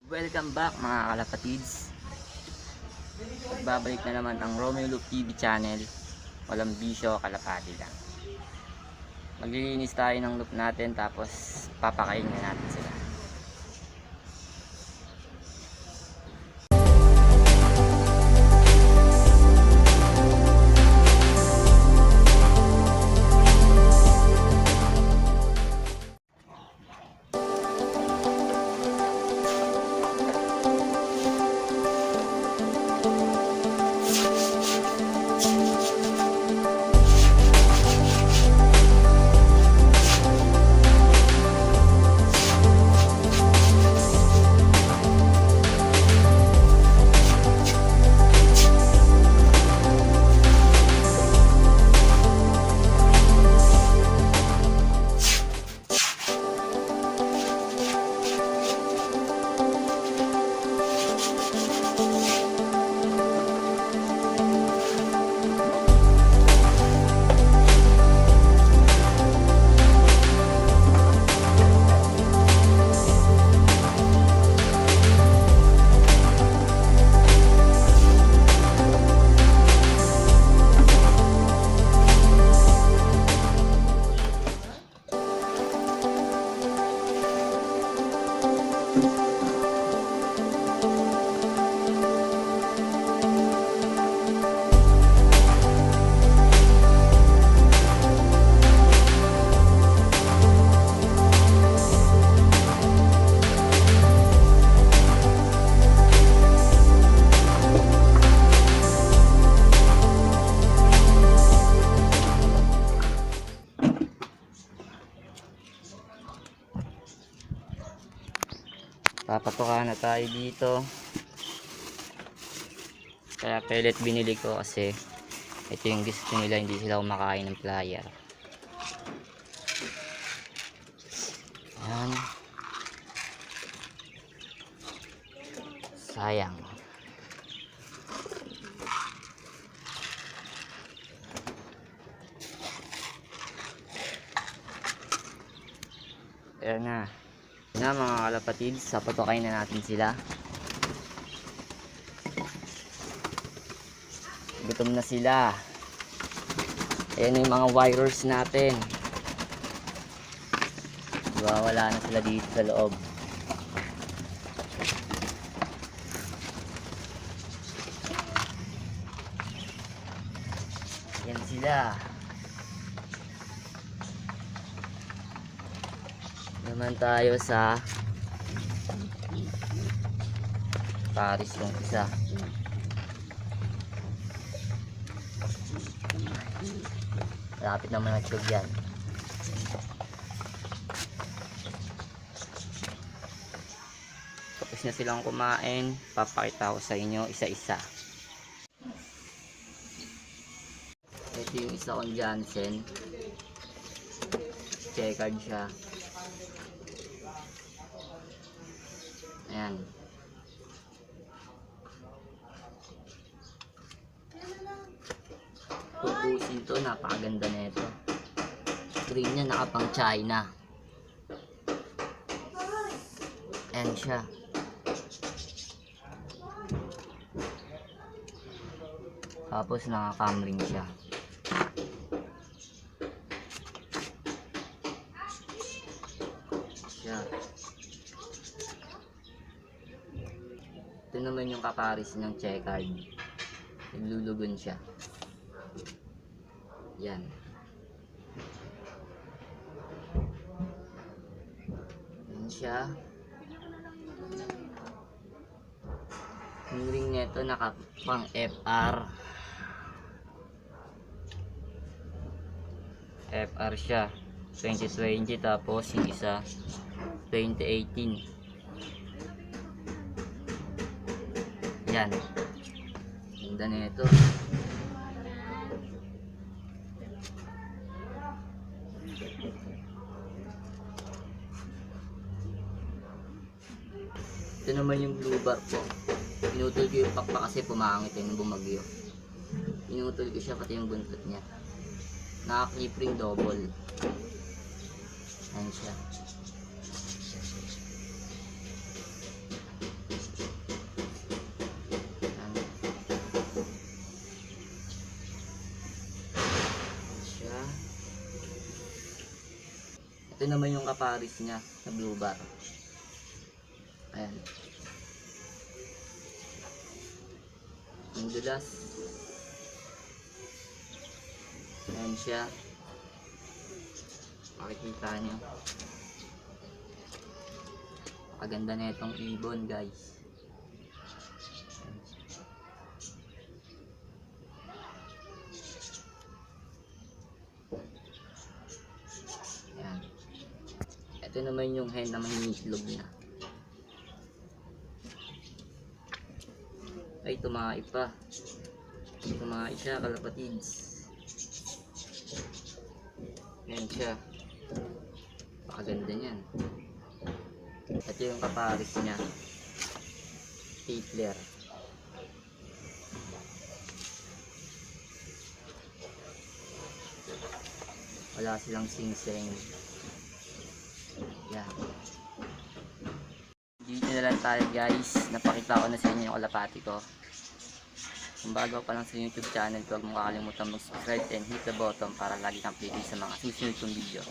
Welcome back mga kalapatids. Babalik na naman ang Romeo Loop TV channel. Walang bisyo, kalapati lang. Maglilinis tayo ng loop natin, tapos papakain na natin sila. Papatukan na tayo dito. Kaya pellet binili ko kasi ito yung gusto nila, hindi sila kumakain ng plier. Ayan. Sayang. Ayan na. Na mga kalapatids, papatukain na natin sila. Gutom na sila. Ayan yung mga wires natin. Diba, wala na sila dito sa loob. Ayan sila. Naman tayo sa Paris yung isa. Lapit naman na tube yan. Tapos na silang kumain, papakita ko sa inyo isa-isa. Ito yung isa kong Jansen. Checkered siya. Ayan. Pupusin to, napakaganda na ito. Screen niya nakapang China. Ayan siya. Tapos naka-camring siya. Ito naman yung kaparis ng checkered. Naglulugon siya. Yan. Yan siya. Yung ring nito nakapang FR. FR siya. 2020, tapos yung isa 2018. Yan. Ganda na ito. Ito naman yung blue bar po. Pinutol ko yung pakpak kasi pumangit yung bumagyo. Pinutol ko siya pati yung buntot niya. Naka-clip ring double. Ayan siya. naman yung kaparis niya na blue bar. Ayan. Ang dulas. Ayan siya. Makikita nyo. Paganda na itong ibon, guys. Ayan. Ito naman yung hen na mangingitlog na. Ay, tumae pa. Tumae siya, kalapatids. Ayan siya. Pakaganda niyan. Ito yung kaparis niya. Stapler. Wala silang singseng. Yan. Dito na lang tayo, guys. Napakita ko na sa inyo yung kalapati ko. Kung bago pa lang sa YouTube channel ko, huwag mong kakalimutan mag-subscribe and hit the button para lagi kang updated sa mga susunod kong video.